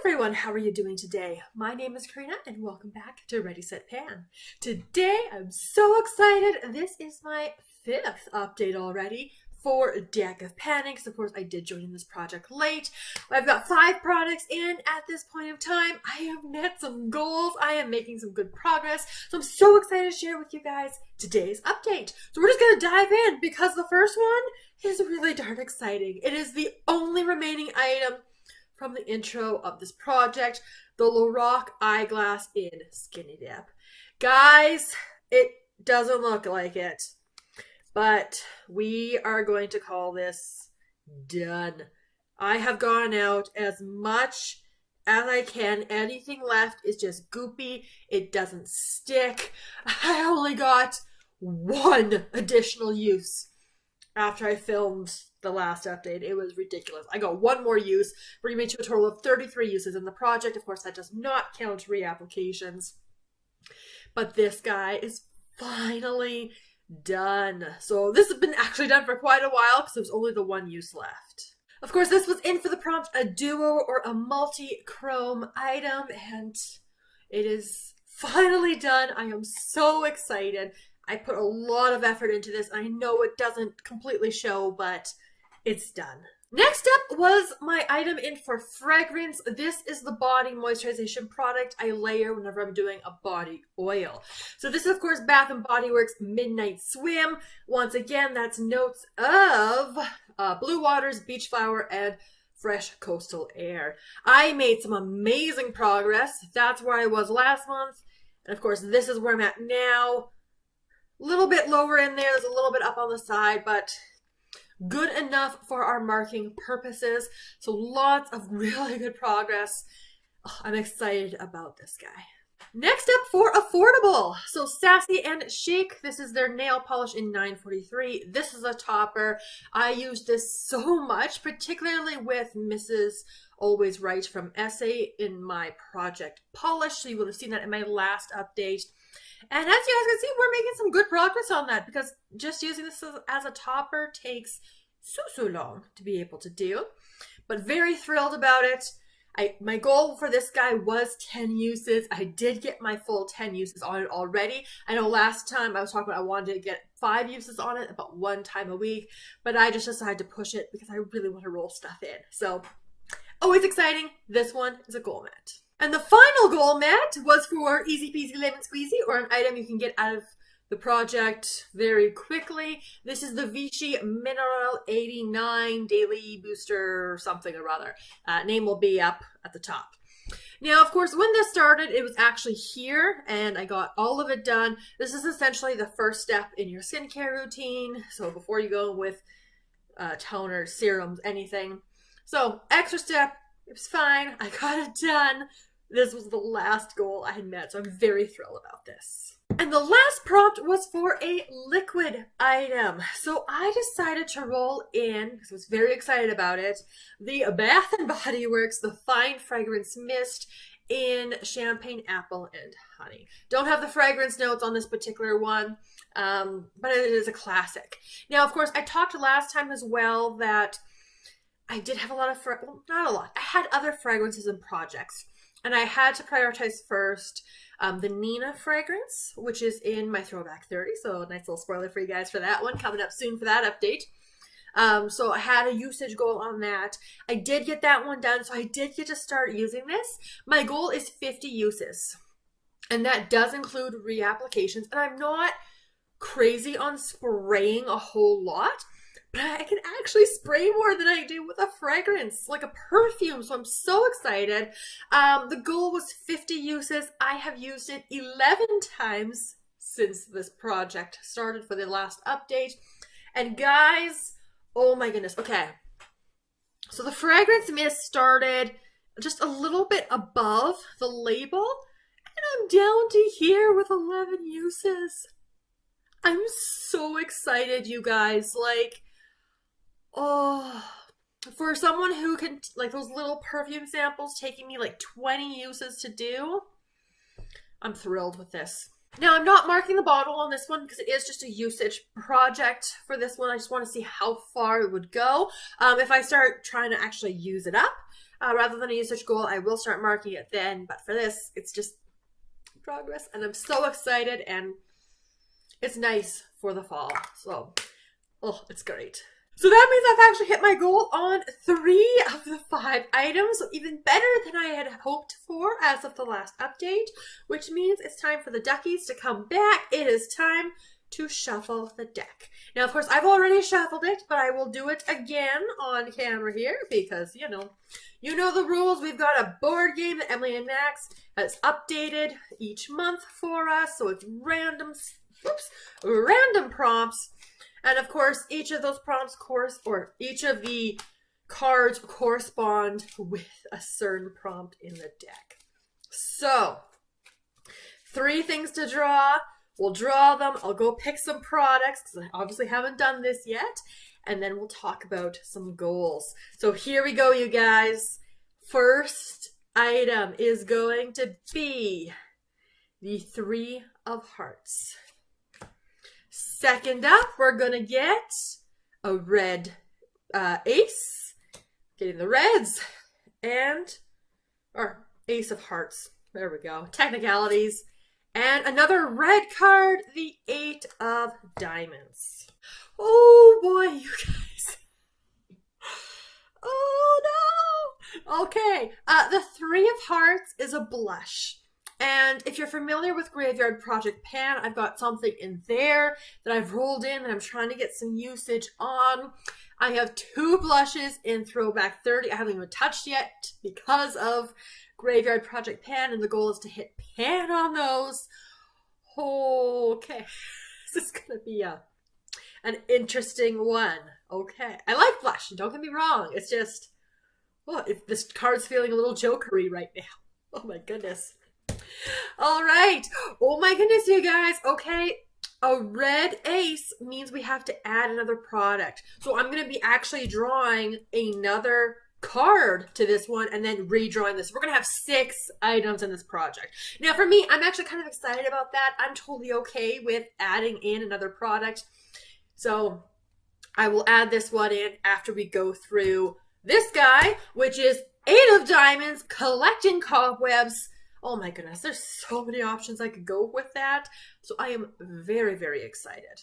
everyone, how are you doing today? My name is Karina and welcome back to Ready Set Pan. Today I'm so excited. This is my 5th update already for Deck of Panics. Of course, I did join this project late. I've got 5 products and at this point of time, I have met some goals. I am making some good progress. So I'm so excited to share with you guys today's update. So we're just going to dive in because the first one is really darn exciting. It is the only remaining item from the intro of this project, the Lorac Eye Gloss in Skinny Dip. Guys, it doesn't look like it, but we are going to call this done. I have gone out as much as I can. Anything left is just goopy. It doesn't stick. I only got 1 additional use after I filmed the last update. It was ridiculous. I got 1 more use, bringing me to a total of 33 uses in the project. Of course, that does not count reapplications. But this guy is finally done. So this has been actually done for quite a while because there's only the 1 use left. Of course, this was in for the prompt, a duo or a multi-chrome item, and it is finally done. I am so excited. I put a lot of effort into this. I know it doesn't completely show, but it's done. Next up was my item in for fragrance. This is the body moisturization product I layer whenever I'm doing a body oil. So this is, of course, Bath & Body Works Midnight Swim. Once again, that's notes of Blue Waters, Beach Flower, and Fresh Coastal Air. I made some amazing progress. That's where I was last month. And of course, this is where I'm at now. A little bit lower in there, there's a little bit up on the side, but good enough for our marking purposes. So lots of really good progress. Oh, I'm excited about this guy. Next up for affordable. So Sassy and Chic, this is their nail polish in 943. This is a topper. I use this so much, particularly with Mrs. Always Right from Essay in my project polish. So you would have seen that in my last update. And as you guys can see, we're making some good progress on that because just using this as a topper takes so long to be able to do. But very thrilled about it. My goal for this guy was 10 uses. I did get my full 10 uses on it already. I know last time I was talking about I wanted to get 5 uses on it about 1 time a week, but I just decided to push it because I really want to roll stuff in. So always exciting. This one is a goal mat. And the final goal mat was for Easy Peasy Lemon Squeezy, or an item you can get out of the project very quickly. This is the Vichy Mineral 89 Daily Booster something or other. Name will be up at the top. Now, of course, when this started, it was actually here, and I got all of it done. This is essentially the first step in your skincare routine. So before you go with toner, serums, anything. So extra step. It was fine. I got it done. This was the last goal I had met, so I'm very thrilled about this. And the last prompt was for a liquid item. So I decided to roll in, because I was very excited about it, the Bath & Body Works, the Fine Fragrance Mist in Champagne Apple and Honey. Don't have the fragrance notes on this particular one, but it is a classic. Now, of course, I talked last time as well that I did have a lot of, well, not a lot. I had other fragrances and projects, and I had to prioritize first the Nina fragrance, which is in my Throwback 30. So a nice little spoiler for you guys for that one, coming up soon for that update. So I had a usage goal on that. I did get that one done, so I did get to start using this. My goal is 50 uses, and that does include reapplications. And I'm not crazy on spraying a whole lot, but I can actually spray more than I do with a fragrance, like a perfume. So I'm so excited. The goal was 50 uses. I have used it 11 times since this project started for the last update. And guys, oh my goodness. Okay. So the fragrance mist started just a little bit above the label, and I'm down to here with 11 uses. I'm so excited, you guys. Like, oh, for someone who can, like those little perfume samples taking me like 20 uses to do, I'm thrilled with this. Now, I'm not marking the bottle on this one because it is just a usage project for this one. I just want to see how far it would go if I start trying to actually use it up. rather than a usage goal. I will start marking it then, but for this, it's just progress, and I'm so excited, and it's nice for the fall. So, oh, it's great. So that means I've actually hit my goal on 3 of the 5 items, so even better than I had hoped for as of the last update, which means it's time for the duckies to come back. It is time to shuffle the deck. Now, of course, I've already shuffled it, but I will do it again on camera here because, you know the rules. We've got a board game that Emily and Max has updated each month for us, so it's random prompts. And of course, each of those prompts each of the cards correspond with a certain prompt in the deck. So, 3 things to draw. We'll draw them. I'll go pick some products because I obviously haven't done this yet. And then we'll talk about some goals. So here we go, you guys. First item is going to be the 3 of Hearts. Second up, we're going to get a red ace. Getting the reds. Or Ace of Hearts. There we go. Technicalities. And another red card, the 8 of Diamonds. Oh boy, you guys. Oh no. Okay, the 3 of Hearts is a blush. And if you're familiar with Graveyard Project Pan, I've got something in there that I've rolled in and I'm trying to get some usage on. I have 2 blushes in Throwback 30 I haven't even touched yet because of Graveyard Project Pan, and the goal is to hit pan on those. Okay, this is gonna be an interesting one. Okay, I like blush, don't get me wrong. It's just, if this card's feeling a little jokery right now. Oh my goodness. All right. Oh my goodness, you guys. Okay, a red ace means we have to add another product. So I'm gonna be actually drawing another card to this one and then redrawing this. We're gonna have 6 items in this project. Now for me, I'm actually kind of excited about that. I'm totally okay with adding in another product. So I will add this one in after we go through this guy, which is 8 of Diamonds, collecting cobwebs. Oh my goodness, there's so many options I could go with that. So I am very, very excited.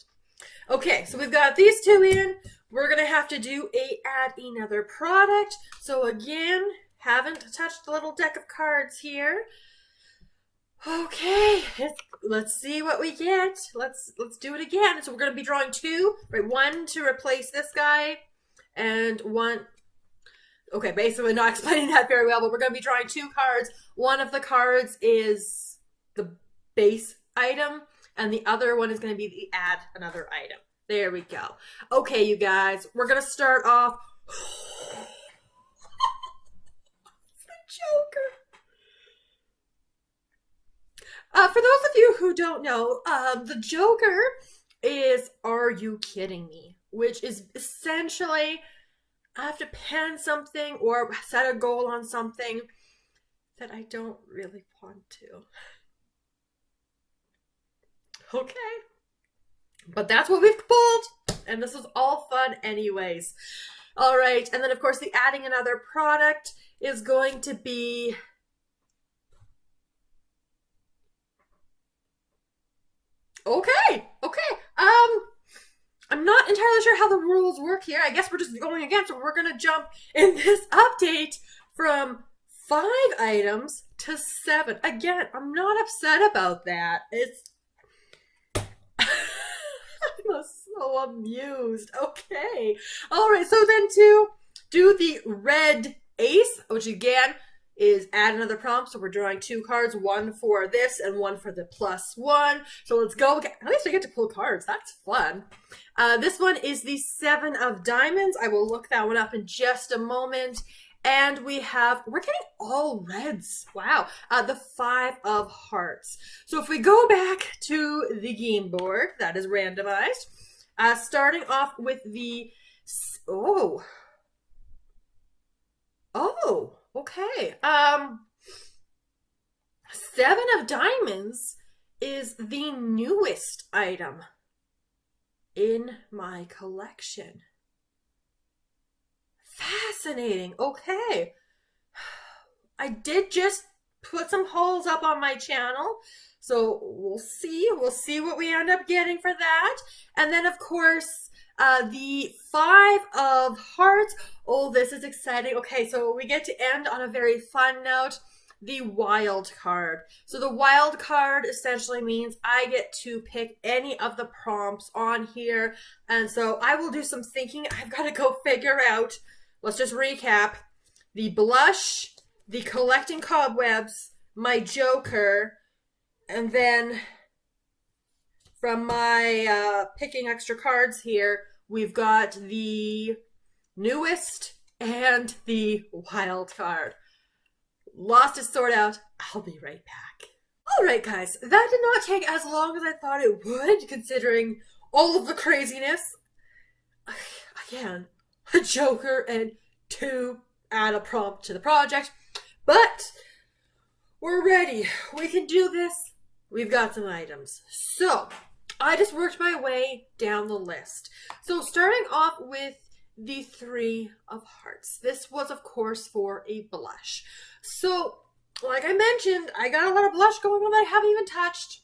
Okay, so we've got these 2 in. We're going to have to do add another product. So again, haven't touched the little deck of cards here. Okay, let's see what we get. Let's do it again. So we're going to be drawing 2, right? 1 to replace this guy and 1. Okay, basically not explaining that very well, but we're going to be drawing 2 cards. One of the cards is the base item, and the other one is going to be the add another item. There we go. Okay, you guys, we're going to start off. It's the Joker. For those of you who don't know, the Joker is Are You Kidding Me? Which is essentially, I have to pen something or set a goal on something that I don't really want to. Okay. But that's what we've pulled, and this is all fun anyways. All right, and then of course the adding another product is going to be okay. I'm not entirely sure how the rules work here. I guess we're just going again, so we're gonna jump in this update from 5 items to 7. Again, I'm not upset about that. I'm so amused. Okay. All right. So then to do the red ace, which again is add another prompt. So we're drawing 2 cards, 1 for this and 1 for the +1. So let's go again. At least I get to pull cards. That's fun. This one is the 7 of Diamonds. I will look that one up in just a moment. And we're getting all reds. Wow. The 5 of Hearts. So if we go back to the game board, that is randomized. Starting off with the, okay. 7 of Diamonds is the newest item in my collection. Fascinating. Okay. I did just put some hauls up on my channel. So we'll see. We'll see what we end up getting for that. And then, of course, the 5 of Hearts. Oh, this is exciting. Okay, so we get to end on a very fun note. The wild card. So the wild card essentially means I get to pick any of the prompts on here. And so I will do some thinking. I've got to go figure out, let's just recap, the blush, the collecting cobwebs, my joker, and then from my picking extra cards here, we've got the newest and the wild card. Lost to sort out. I'll be right back. Alright guys, that did not take as long as I thought it would, considering all of the craziness. Again, a joker and 2 add a prompt to the project. But we're ready. We can do this. We've got some items. So I just worked my way down the list. So starting off with the 3 of Hearts. This was, of course, for a blush. So, like I mentioned, I got a lot of blush going on that I haven't even touched.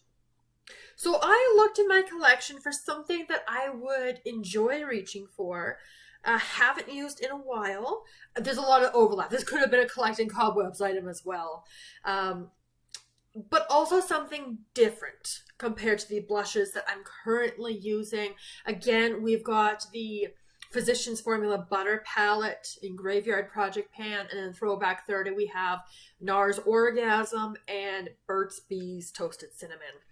So I looked in my collection for something that I would enjoy reaching for. Haven't used in a while. There's a lot of overlap. This could have been a collecting cobwebs item as well. But also something different compared to the blushes that I'm currently using. Again, we've got the Physicians Formula Butter Palette in Graveyard Project Pan, and then Throwback 30 we have NARS Orgasm and Burt's Bees Toasted Cinnamon.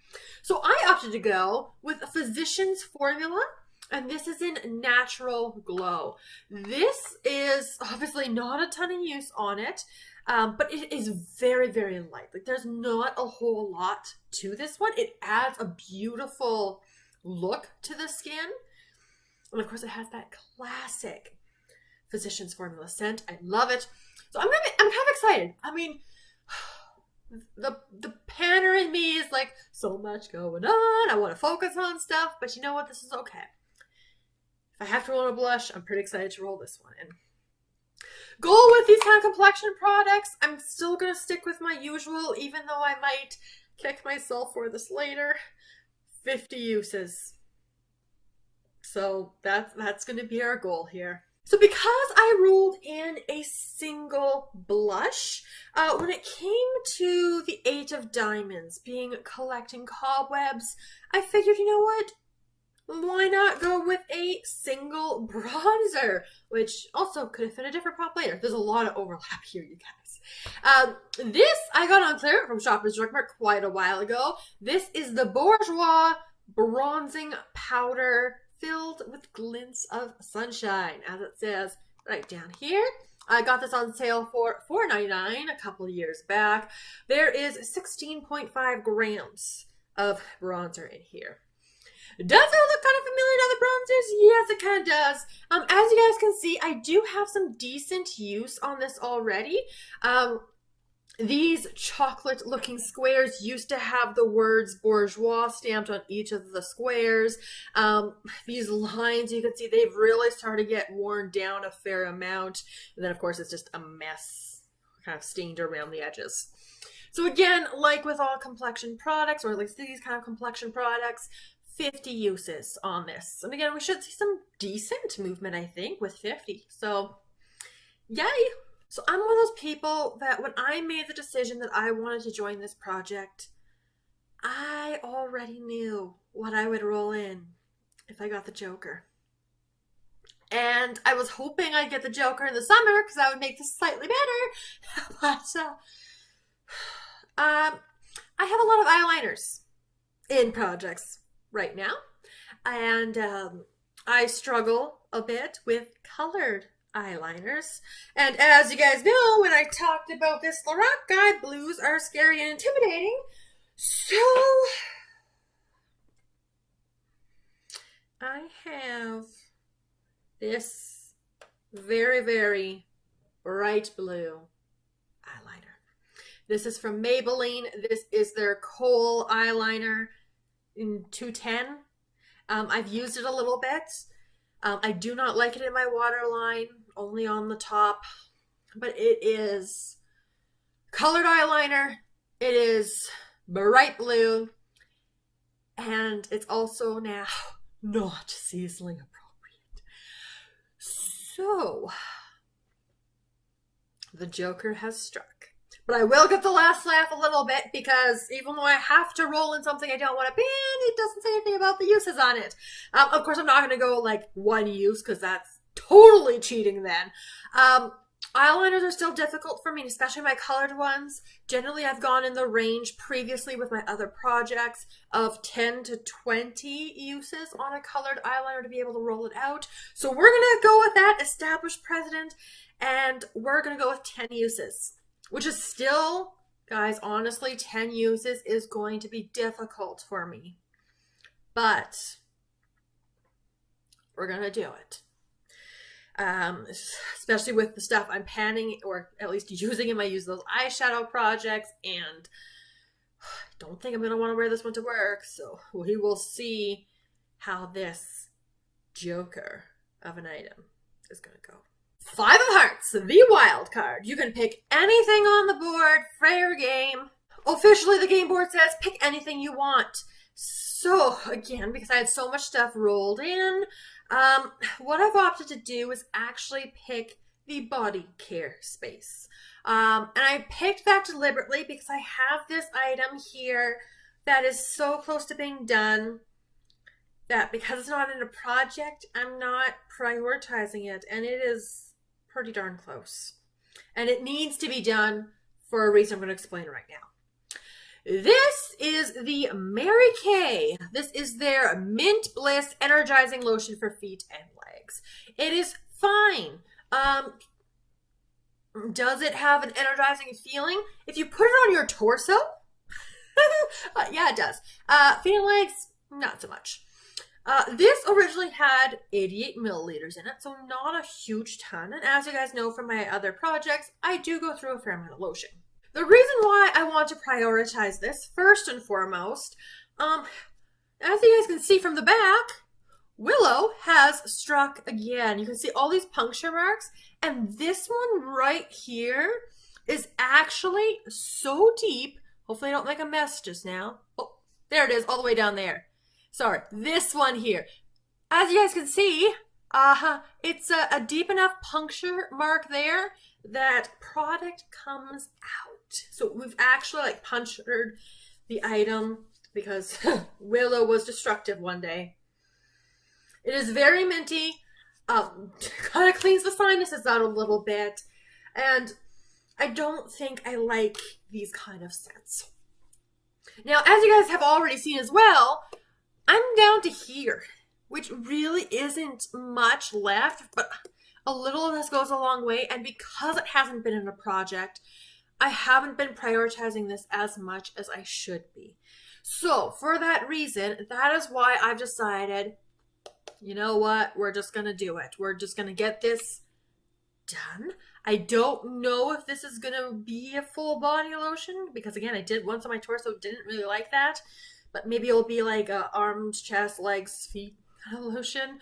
So I opted to go with a Physicians Formula, and this is in Natural Glow. This is obviously not a ton of use on it, but it is very, very light. Like, there's not a whole lot to this one. It adds a beautiful look to the skin. And of course, it has that classic Physicians Formula scent. I love it. So I'm kind of excited. I mean, the panner in me is like, so much going on. I want to focus on stuff, but you know what? This is okay. If I have to roll a blush, I'm pretty excited to roll this one in. Goal with these kind of complexion products, I'm still going to stick with my usual, even though I might kick myself for this later. 50 uses. So that's going to be our goal here. So because I rolled in a single blush, when it came to the 8 of Diamonds being collecting cobwebs, I figured, you know what? Why not go with a single bronzer? Which also could have fit a different prop later. There's a lot of overlap here, you guys. This I got on clear from Shoppers Drug Mart quite a while ago. This is the Bourjois Bronzing Powder filled with glints of sunshine, as it says right down here. I got this on sale for $4.99 a couple of years back. There is 16.5 grams of bronzer in here. Does it look kind of familiar to other bronzers? Yes, it kind of does. As you guys can see, I do have some decent use on this already. These chocolate-looking squares used to have the words Bourjois stamped on each of the squares. These lines, you can see they've really started to get worn down a fair amount. And then, of course, it's just a mess, kind of stained around the edges. So again, like with all complexion products, or at least these kind of complexion products, 50 uses on this. And again, we should see some decent movement, I think, with 50. So, yay! So I'm one of those people that when I made the decision that I wanted to join this project, I already knew what I would roll in if I got the Joker. And I was hoping I'd get the Joker in the summer because that would make this slightly better. But I have a lot of eyeliners in projects right now, and I struggle a bit with colored eyeliners. And as you guys know, when I talked about this Lorac Eye, blues are scary and intimidating. So I have this very, very bright blue eyeliner. This is from Maybelline. This is their Khol eyeliner in 210. I've used it a little bit. I do not like it in my waterline, only on the top, but it is Colored eyeliner. It is bright blue. And it's also now not seasonally appropriate. So, the Joker has struck. But I will get the last laugh a little bit because even though I have to roll in something I don't want to ban, it doesn't say anything about the uses on it. Of course, I'm not going to go like one use because that's totally cheating then. Eyeliners are still difficult for me, especially my colored ones. Generally, I've gone in the range previously with my other projects of 10 to 20 uses on a colored eyeliner to be able to roll it out. So we're going to go with that established precedent, and we're going to go with 10 uses. Which is still, guys, honestly, 10 uses is going to be difficult for me. But we're going to do it. Especially with the stuff I'm panning, or at least using in my use those eyeshadow projects. And I don't think I'm going to want to wear this one to work. So we will see how this Joker of an item is going to go. 5 of Hearts, the wild card. You can pick anything on the board for your game. Officially, the game board says pick anything you want. So, again, because I had so much stuff rolled in, what I've opted to do is actually pick the body care space. And I picked that deliberately because I have this item here that is so close to being done that because it's not in a project, I'm not prioritizing it. And it is pretty darn close. And it needs to be done for a reason I'm going to explain right now. This is the Mary Kay. This is their Mint Bliss Energizing Lotion for feet and legs. It is fine. Does it have an energizing feeling? If you put it on your torso, yeah, it does. Feet and legs, not so much. This originally had 88 milliliters in it, so not a huge ton. And as you guys know from my other projects, I do go through a fair amount of lotion. The reason why I want to prioritize this, first and foremost, as you guys can see from the back, Willow has struck again. You can see all these puncture marks, and this one right here is actually so deep. Hopefully I don't make a mess just now. Oh, there it is, all the way down there. Sorry, this one here. As you guys can see, it's a deep enough puncture mark there that product comes out. So we've actually like punctured the item because Willow was destructive one day. It is very minty. Kind of cleans the sinuses out a little bit. And I don't think I like these kind of scents. Now, as you guys have already seen as well, I'm down to here, which really isn't much left, but a little of this goes a long way. And because it hasn't been in a project, I haven't been prioritizing this as much as I should be. So for that reason, that is why I've decided, you know what, we're just going to do it. We're just going to get this done. I don't know if this is going to be a full body lotion because, again, I did once on my torso, didn't really like that. But maybe it'll be like arms, chest, legs, feet kind of lotion.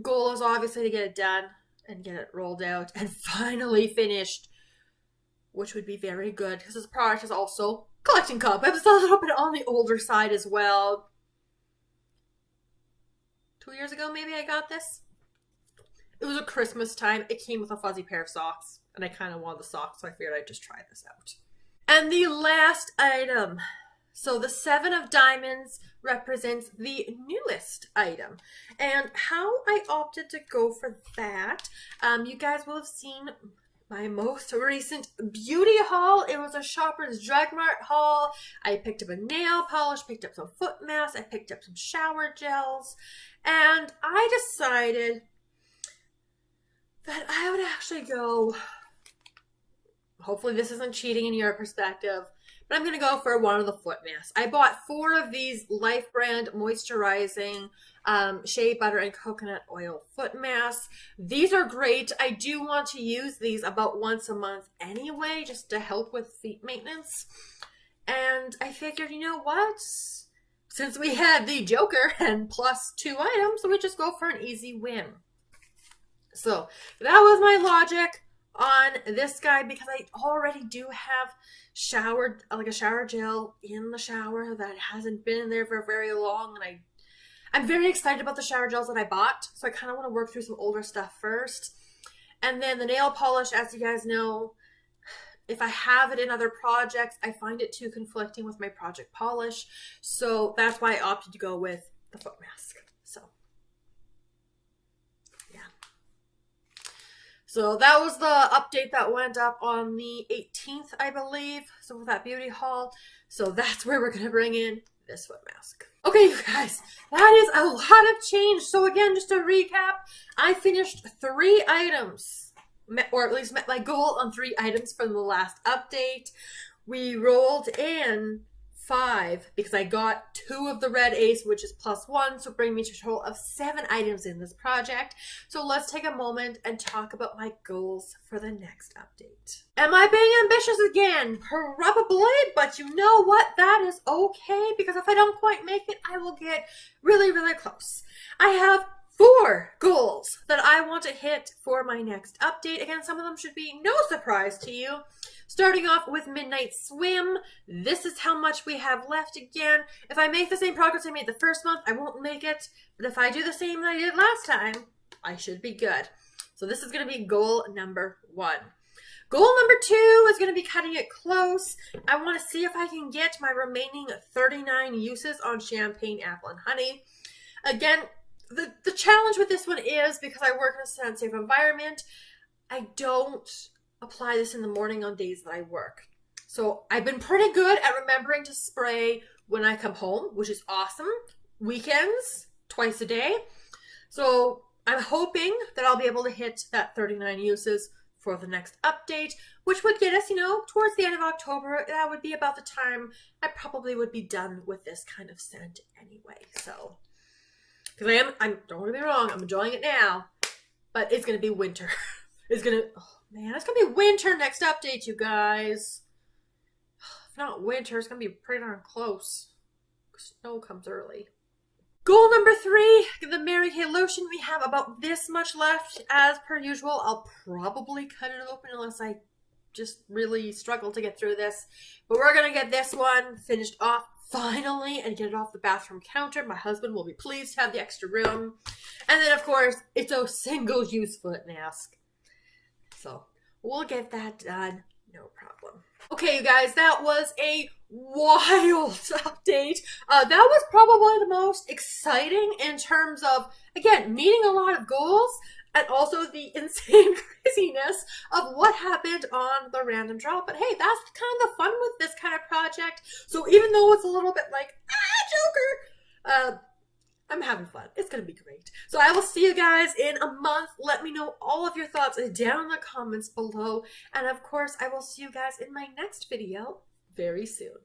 Goal is obviously to get it done and get it rolled out and finally finished, which would be very good because this product is also collecting cobwebs. It's a little bit on the older side as well. 2 years ago, maybe I got this. It was a Christmas time. It came with a fuzzy pair of socks, and I kind of wanted the socks, so I figured I'd just try this out. And the last item. So the 7 of Diamonds represents the newest item. And how I opted to go for that, you guys will have seen my most recent beauty haul. It was a Shoppers Drug Mart haul. I picked up a nail polish, picked up some foot masks, I picked up some shower gels, and I decided that I would actually go, hopefully this isn't cheating in your perspective, but I'm going to go for one of the foot masks. I bought 4 of these Life Brand Moisturizing Shea Butter and Coconut Oil foot masks. These are great. I do want to use these about once a month anyway, just to help with feet maintenance. And I figured, you know what? Since we had the Joker and plus 2 items, we just go for an easy win. So that was my logic. on this guy because I already do have a shower gel in the shower that hasn't been in there for very long, and I'm very excited about the shower gels that I bought, so I kind of want to work through some older stuff first. And then the nail polish, as you guys know, if I have it in other projects, I find it too conflicting with my project polish, so that's why I opted to go with the foot mask. So that was the update that went up on the 18th, I believe. So with that beauty haul. So that's where we're going to bring in this foot mask. Okay, you guys, that is a lot of change. So again, just to recap, I finished 3 items, or at least met my goal on 3 items from the last update. We rolled in 5 because I got 2 of the red ace, which is +1, so bring me to a total of 7 items in this project. So let's take a moment and talk about my goals for the next update. Am I being ambitious again? Probably, but you know what? That is okay, because if I don't quite make it, I will get really, really close. I have 4 goals that I want to hit for my next update. Again, some of them should be no surprise to you. Starting off with Midnight Swim. This is how much we have left again. If I make the same progress I made the first month, I won't make it. But if I do the same that I did last time, I should be good. So this is going to be goal number 1. Goal number 2 is going to be cutting it close. I want to see if I can get my remaining 39 uses on Champagne Apple and Honey. Again, the challenge with this one is because I work in a scent-safe environment, I don't apply this in the morning on days that I work. So I've been pretty good at remembering to spray when I come home, which is awesome. Weekends, twice a day. So I'm hoping that I'll be able to hit that 39 uses for the next update, which would get us, towards the end of October. That would be about the time I probably would be done with this kind of scent anyway. So, because don't get me wrong, I'm enjoying it now, but it's going to be winter. It's going to be winter next update, you guys. If not winter, it's going to be pretty darn close. Snow comes early. Goal number 3, the Mary Kay lotion. We have about this much left. As per usual, I'll probably cut it open unless I just really struggle to get through this. But we're going to get this one finished off finally and get it off the bathroom counter. My husband will be pleased to have the extra room. And then, of course, it's a single-use foot mask. So we'll get that done, no problem. Okay, you guys, that was a wild update. That was probably the most exciting in terms of, again, meeting a lot of goals and also the insane craziness of what happened on the random draw. But hey, that's kind of the fun with this kind of project. So even though it's a little bit like, Joker, I'm having fun. It's going to be great. So I will see you guys in a month. Let me know all of your thoughts down in the comments below. And of course, I will see you guys in my next video very soon.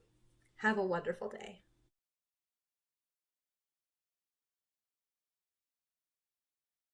Have a wonderful day.